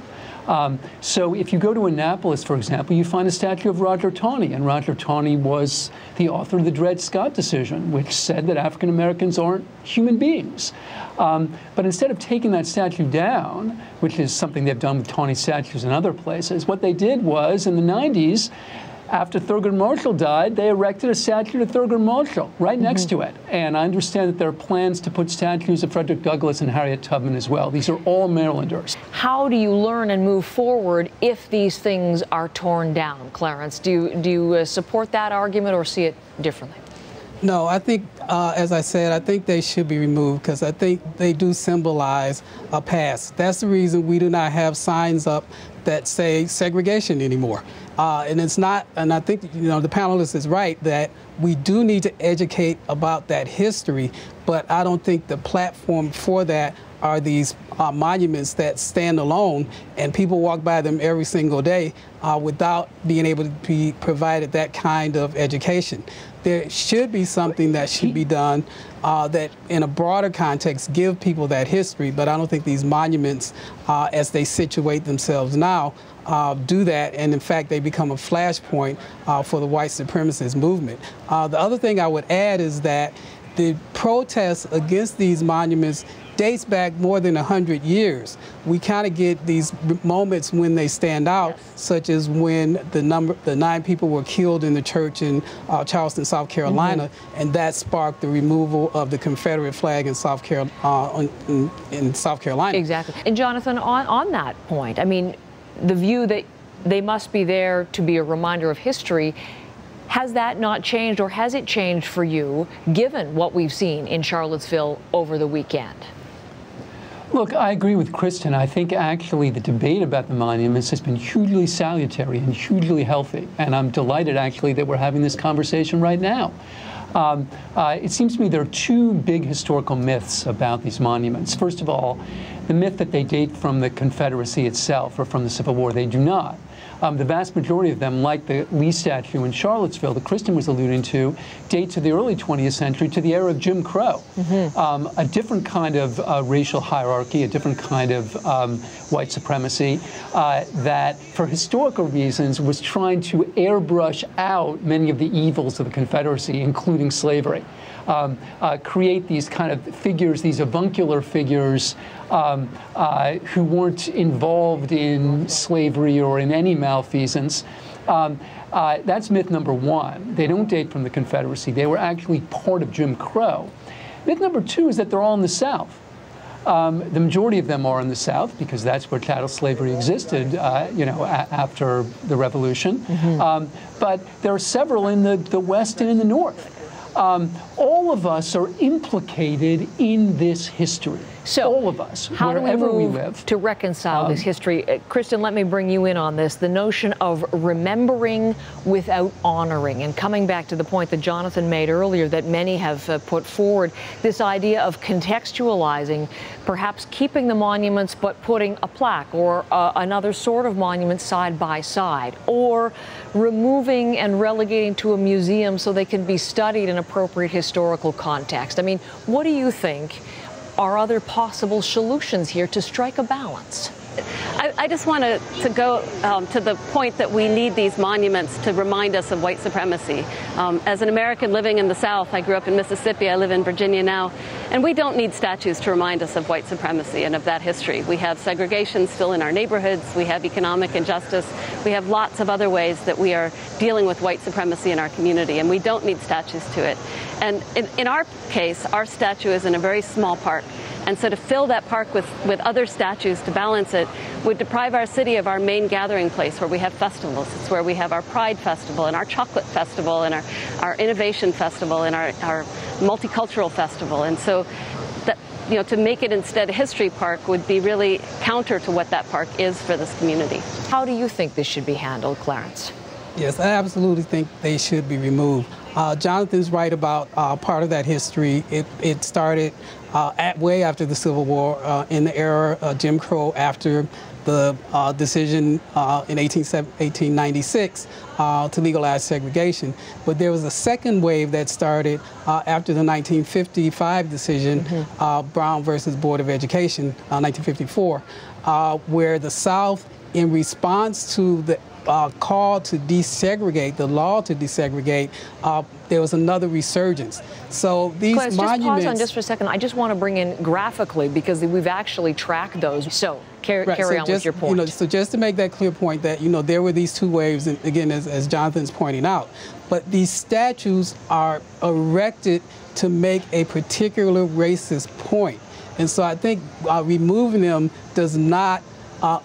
So if you go to Annapolis, for example, you find a statue of Roger Taney, and Roger Taney was the author of the Dred Scott decision, which said that African Americans aren't human beings. But instead of taking that statue down, which is something they've done with Taney statues in other places, what they did was, in the 90s, after Thurgood Marshall died, they erected a statue to Thurgood Marshall right next to it. And I understand that there are plans to put statues of Frederick Douglass and Harriet Tubman as well. These are all Marylanders. How do you learn and move forward if these things are torn down, Clarence? Do you support that argument or see it differently? No, I think, as I said, I think they should be removed because I think they do symbolize a past. That's the reason we do not have signs up that say segregation anymore. And it's not, and I think, the panelist is right that we do need to educate about that history, but I don't think the platform for that are these monuments that stand alone and people walk by them every single day without being able to be provided that kind of education. There should be something that should be done that in a broader context give people that history, but I don't think these monuments, as they situate themselves now, do that, and in fact they become a flashpoint for the white supremacist movement. The other thing I would add is that the protests against these monuments dates back more than 100 years. We kind of get these moments when they stand out, such as when the 9 people were killed in the church in Charleston, South Carolina, and that sparked the removal of the Confederate flag in South Carolina. Exactly. And Jonathan, on that point, I mean, the view that they must be there to be a reminder of history, has that not changed, or has it changed for you, given what we've seen in Charlottesville over the weekend? Look, I agree with Kristen. I think actually the debate about the monuments has been hugely salutary and hugely healthy. And I'm delighted actually that we're having this conversation right now. It seems to me there are 2 big historical myths about these monuments. First of all, the myth that they date from the Confederacy itself or from the Civil War. They do not. The vast majority of them, like the Lee statue in Charlottesville that Kristen was alluding to, date to the early 20th century, to the era of Jim Crow. A different kind of racial hierarchy, a different kind of white supremacy that, for historical reasons, was trying to airbrush out many of the evils of the Confederacy, including slavery. Create these kind of figures, these avuncular figures who weren't involved in slavery or in any malfeasance. That's myth number 1. They don't date from the Confederacy. They were actually part of Jim Crow. Myth number 2 is that they're all in the South. The majority of them are in the South because that's where chattel slavery existed, after the Revolution. But there are several in the West and in the North. All of us are implicated in this history. So, all of us, how wherever do we we live. To reconcile this history? Kristen, let me bring you in on this. The notion of remembering without honoring, and coming back to the point that Jonathan made earlier that many have put forward, this idea of contextualizing, perhaps keeping the monuments but putting a plaque or another sort of monument side by side, or removing and relegating to a museum so they can be studied in appropriate historical context. I mean, what do you think are other possible solutions here to strike a balance? I just want to go to the point that we need these monuments to remind us of white supremacy. As an American living in the South, I grew up in Mississippi, I live in Virginia now, and we don't need statues to remind us of white supremacy and of that history. We have segregation still in our neighborhoods, we have economic injustice, we have lots of other ways that we are dealing with white supremacy in our community, and we don't need statues to it. And in our case, our statue is in a very small park. And so to fill that park with other statues to balance it would deprive our city of our main gathering place where we have festivals. It's where we have our Pride Festival and our Chocolate Festival and our Innovation Festival and our Multicultural Festival. And so that, you know, to make it instead a history park would be really counter to what that park is for this community. How do you think this should be handled, Clarence? Yes, I absolutely think they should be removed. Jonathan's right about part of that history. It started way after the Civil War, in the era of Jim Crow, after the decision in 1896 to legalize segregation. But there was a second wave that started after the 1955 decision, Brown versus Board of Education, 1954, where the South, in response to the call to desegregate, the law to desegregate, there was another resurgence. So these Clarence, monuments... just pause on just for a second. I just want to bring in graphically, because we've actually tracked those. So carry on with your point. You know, so just to make that clear point that, you know, there were these two waves, and again, as Jonathan's pointing out, but these statues are erected to make a particular racist point. And so I think removing them does not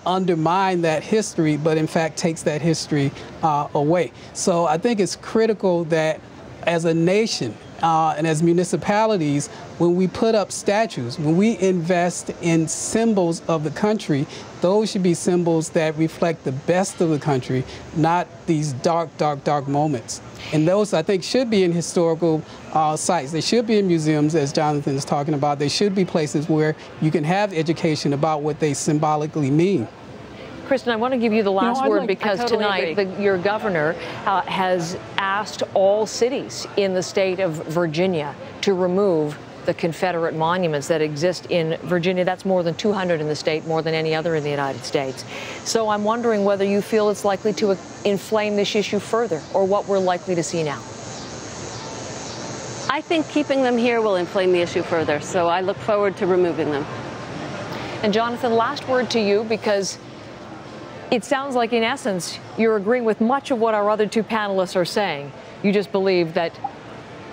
undermine that history, but in fact takes that history away. So I think it's critical that as a nation and as municipalities, when we put up statues, when we invest in symbols of the country, those should be symbols that reflect the best of the country, not these dark, dark, dark moments. And those, I think, should be in historical sites. They should be in museums, as Jonathan is talking about. They should be places where you can have education about what they symbolically mean. Kristen, I want to give you the last word, because totally tonight your governor has asked all cities in the state of Virginia to remove the Confederate monuments that exist in Virginia. That's more than 200 in the state, more than any other in the United States. So I'm wondering whether you feel it's likely to inflame this issue further, or what we're likely to see now. I think keeping them here will inflame the issue further, so I look forward to removing them. And Jonathan, last word to you, because it sounds like, in essence, you're agreeing with much of what our other two panelists are saying. You just believe that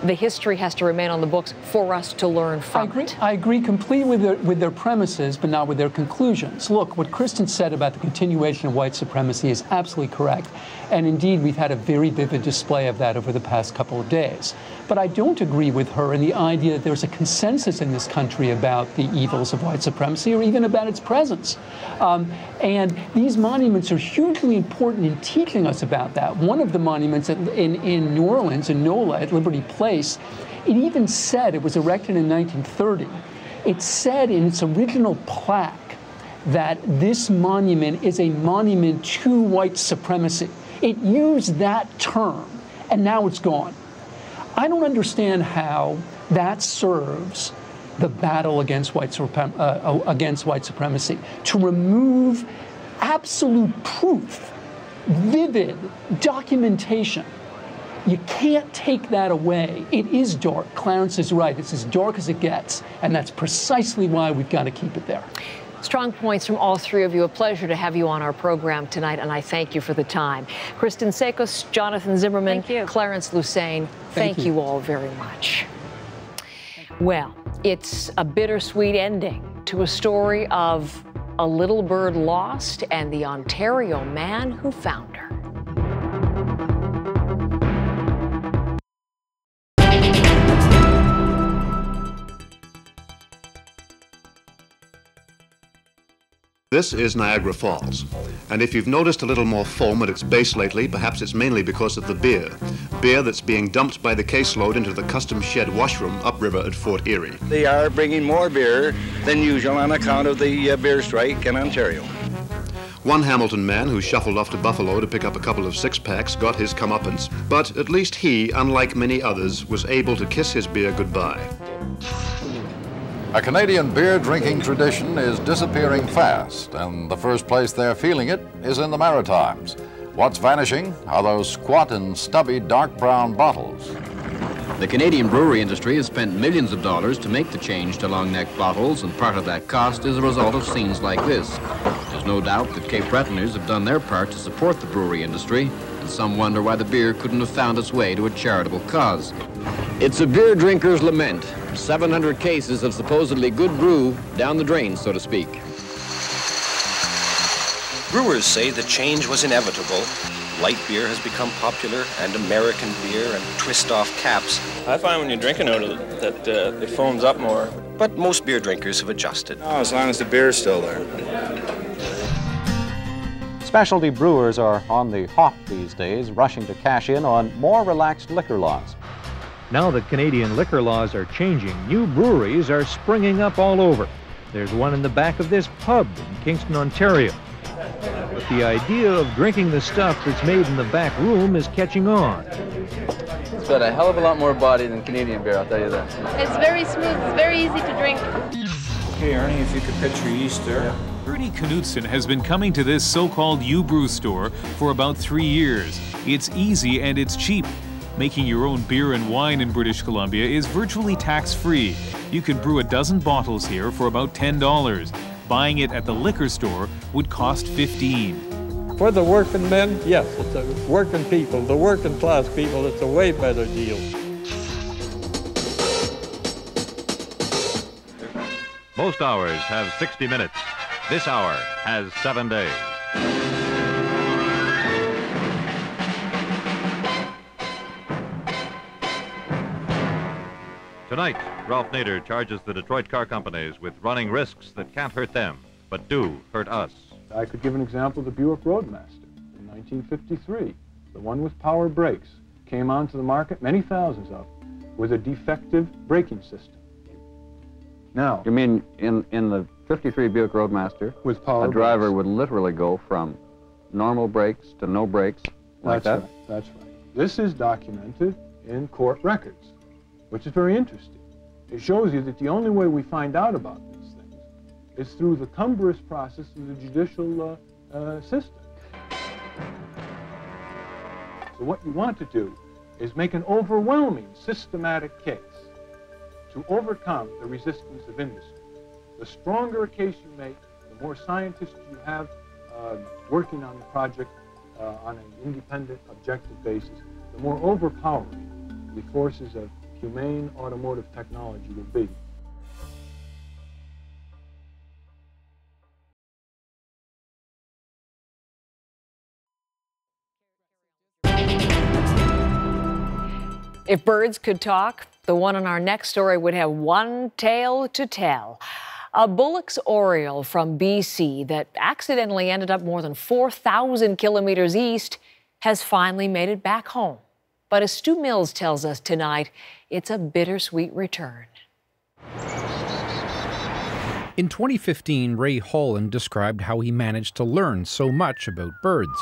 the history has to remain on the books for us to learn from it. I agree completely with their premises, but not with their conclusions. Look, what Kristen said about the continuation of white supremacy is absolutely correct. And indeed, we've had a very vivid display of that over the past couple of days. But I don't agree with her in the idea that there's a consensus in this country about the evils of white supremacy, or even about its presence. And these monuments are hugely important in teaching us about that. One of the monuments in New Orleans, in NOLA, at Liberty Place, it even said, it was erected in 1930, it said in its original plaque that this monument is a monument to white supremacy. It used that term, and now it's gone. I don't understand how that serves the battle against white supremacy, to remove absolute proof, vivid documentation. You can't take that away. It is dark. Clarence is right. It's as dark as it gets, and that's precisely why we've got to keep it there. Strong points from all three of you. A pleasure to have you on our program tonight, and I thank you for the time. Kristen Sekos, Jonathan Zimmerman, Clarence Lusane, thank you all very much. Well, it's a bittersweet ending to a story of a little bird lost and the Ontario man who found her. This is Niagara Falls, and if you've noticed a little more foam at its base lately, perhaps it's mainly because of the beer. Beer that's being dumped by the caseload into the custom shed washroom upriver at Fort Erie. They are bringing more beer than usual on account of the beer strike in Ontario. One Hamilton man who shuffled off to Buffalo to pick up a couple of six-packs got his comeuppance, but at least he, unlike many others, was able to kiss his beer goodbye. A Canadian beer drinking tradition is disappearing fast, and the first place they're feeling it is in the Maritimes. What's vanishing are those squat and stubby dark brown bottles. The Canadian brewery industry has spent millions of dollars to make the change to long neck bottles, and part of that cost is a result of scenes like this. There's no doubt that Cape Bretoners have done their part to support the brewery industry, and some wonder why the beer couldn't have found its way to a charitable cause. It's a beer drinker's lament. 700 cases of supposedly good brew down the drain, so to speak. Brewers say the change was inevitable. Light beer has become popular, and American beer and twist-off caps. I find when you're drinking out of it that it foams up more. But most beer drinkers have adjusted. Oh, as long as the beer is still there. Specialty brewers are on the hop these days, rushing to cash in on more relaxed liquor laws. Now that Canadian liquor laws are changing, new breweries are springing up all over. There's one in the back of this pub in Kingston, Ontario. But the idea of drinking the stuff that's made in the back room is catching on. It's got a hell of a lot more body than Canadian beer, I'll tell you that. It's very smooth, it's very easy to drink. Okay, Ernie, if you could picture yeast there. Bernie Knudsen has been coming to this so-called U-Brew store for about 3 years. It's easy and it's cheap. Making your own beer and wine in British Columbia is virtually tax-free. You can brew a dozen bottles here for about $10. Buying it at the liquor store would cost $15. For the working men, yes, it's the working people, the working class people, it's a way better deal. Most hours have 60 minutes. This hour has 7 days. Tonight, Ralph Nader charges the Detroit car companies with running risks that can't hurt them, but do hurt us. I could give an example of the Buick Roadmaster in 1953. The one with power brakes came onto the market, many thousands of them, with a defective braking system. Now, you mean in the 53 Buick Roadmaster, with power a driver brakes. would literally go from normal brakes to no brakes like that? Right, that's right. This is documented in court records, which is very interesting. It shows you that the only way we find out about these things is through the cumbrous process of the judicial system. So what you want to do is make an overwhelming systematic case to overcome the resistance of industry. The stronger a case you make, the more scientists you have working on the project on an independent, objective basis, the more overpowering the forces of humane automotive technology will be. If birds could talk, the one in our next story would have one tale to tell. A Bullock's Oriole from BC that accidentally ended up more than 4,000 kilometers east has finally made it back home. But as Stu Mills tells us tonight, it's a bittersweet return. In 2015, Ray Holland described how he managed to learn so much about birds.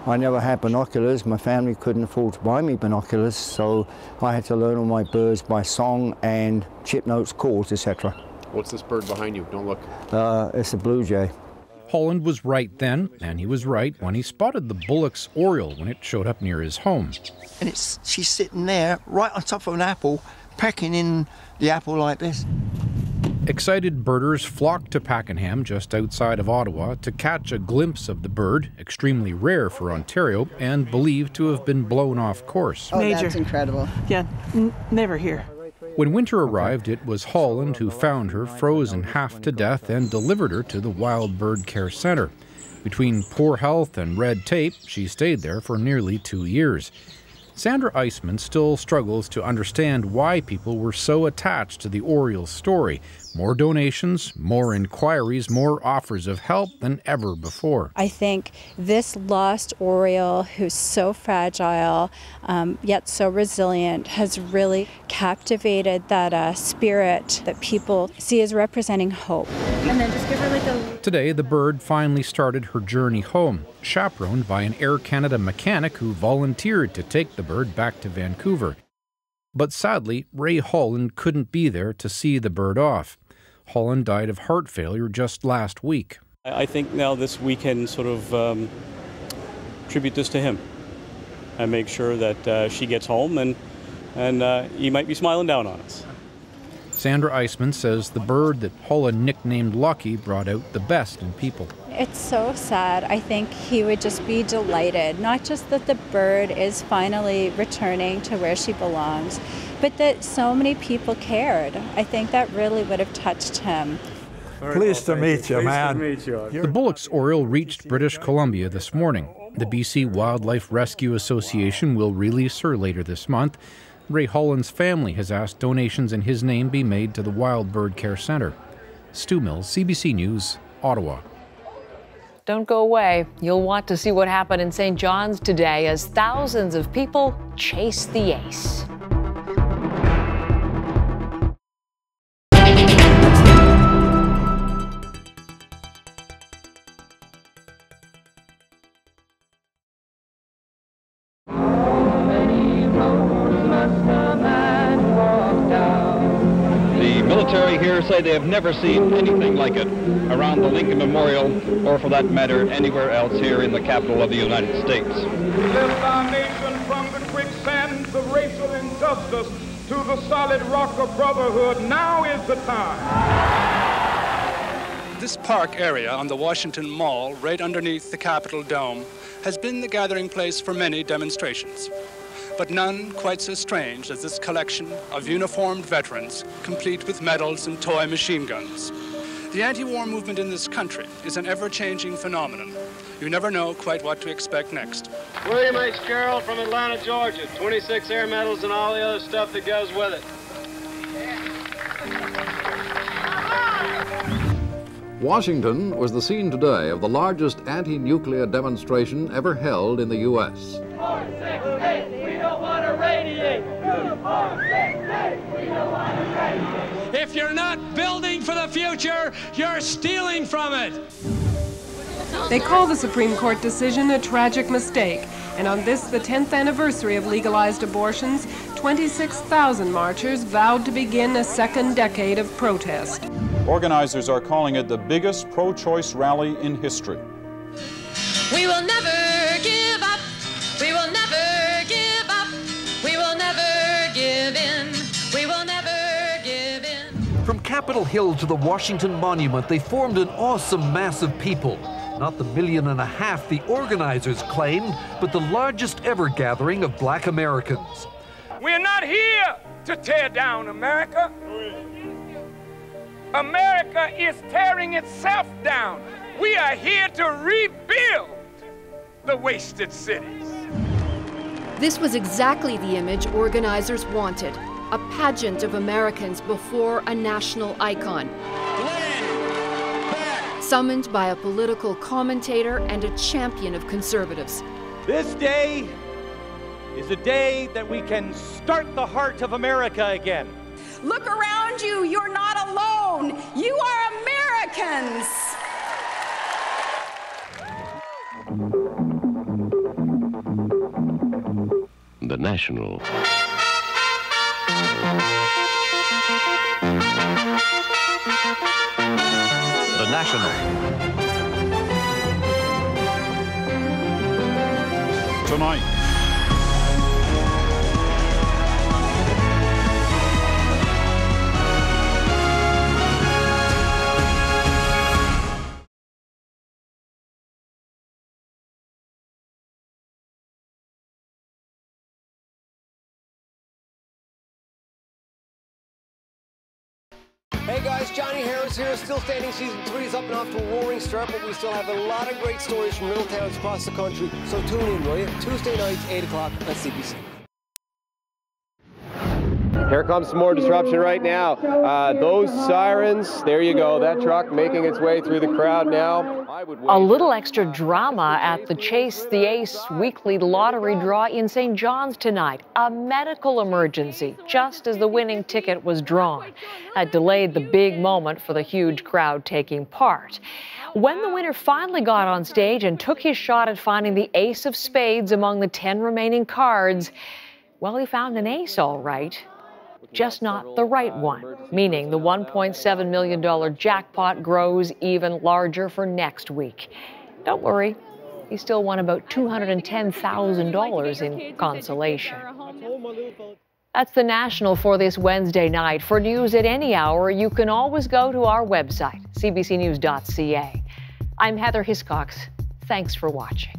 I never had binoculars. My family couldn't afford to buy me binoculars, so I had to learn all my birds by song and chip notes, calls, etc. What's this bird behind you? Don't look. It's a blue jay. Holland was right then, and he was right when he spotted the Bullock's Oriole when it showed up near his home. And she's sitting there right on top of an apple, pecking in the apple like this. Excited birders flocked to Pakenham, just outside of Ottawa, to catch a glimpse of the bird, extremely rare for Ontario and believed to have been blown off course. Oh, that's incredible. Yeah, never here. When winter arrived, it was Holland who found her frozen half to death and delivered her to the Wild Bird Care Centre. Between poor health and red tape, she stayed there for nearly 2 years. Sandra Eisman still struggles to understand why people were so attached to the Oriole's story, More donations, more inquiries, more offers of help than ever before. I think this lost Oriole, who's so fragile, yet so resilient, has really captivated that spirit that people see as representing hope. And then just give her like a... Today, the bird finally started her journey home, chaperoned by an Air Canada mechanic who volunteered to take the bird back to Vancouver. But sadly, Ray Holland couldn't be there to see the bird off. Holland died of heart failure just last week. I think now this weekend sort of tribute this to him and make sure that she gets home and he might be smiling down on us. Sandra Eisman says the bird that Holland nicknamed Lucky brought out the best in people. It's so sad. I think he would just be delighted, not just that the bird is finally returning to where she belongs, but that so many people cared. I think that really would have touched him. Pleased to meet you, man. The Bullock's Oriole reached British Columbia this morning. The BC Wildlife Rescue Association will release her later this month. Ray Holland's family has asked donations in his name be made to the Wild Bird Care Centre. Stu Mills, CBC News, Ottawa. Don't go away. You'll want to see what happened in St. John's today as thousands of people chase the ace. Say they have never seen anything like it around the Lincoln Memorial, or for that matter, anywhere else here in the capital of the United States. We lift our nation from the quicksands of racial injustice to the solid rock of brotherhood. Now is the time. This park area on the Washington Mall, right underneath the Capitol Dome, has been the gathering place for many demonstrations, but none quite so strange as this collection of uniformed veterans, complete with medals and toy machine guns. The anti-war movement in this country is an ever-changing phenomenon. You never know quite what to expect next. William H. Carroll from Atlanta, Georgia. 26 air medals and all the other stuff that goes with it. Washington was the scene today of the largest anti-nuclear demonstration ever held in the U.S. 4, 6, 8, we don't want to radiate. 2, 4, 6, 8, we don't want to radiate. If you're not building for the future, you're stealing from it. They call the Supreme Court decision a tragic mistake. And on this, the 10th anniversary of legalized abortions, 26,000 marchers vowed to begin a second decade of protest. Organizers are calling it the biggest pro-choice rally in history. We will never give up. We will never give up. We will never give in. We will never give in. From Capitol Hill to the Washington Monument, they formed an awesome mass of people. Not the 1.5 million the organizers claimed, but the largest ever gathering of Black Americans. We're not here to tear down America. America is tearing itself down. We are here to rebuild the wasted cities. This was exactly the image organizers wanted, a pageant of Americans before a national icon. Summoned by a political commentator and a champion of conservatives. This day is a day that we can start the heart of America again. Look around you, you're not alone. You are Americans. The National. The National. Tonight. Hey guys, Johnny Harris here. Still Standing Season 3 is up and off to a roaring start, but we still have a lot of great stories from little towns across the country. So tune in, will you? Tuesday nights, 8 o'clock on CBC. Here comes some more disruption right now. Those sirens, there you go. That truck making its way through the crowd now. A little extra drama at the Chase the Ace weekly lottery draw in St. John's tonight. A medical emergency just as the winning ticket was drawn. That delayed the big moment for the huge crowd taking part. When the winner finally got on stage and took his shot at finding the ace of spades among the 10 remaining cards, well, he found an ace all right. Just not the right one, meaning the $1.7 million jackpot grows even larger for next week. Don't worry, he still won about $210,000 in consolation. That's the National for this Wednesday night. For news at any hour, you can always go to our website, cbcnews.ca. I'm Heather Hiscox. Thanks for watching.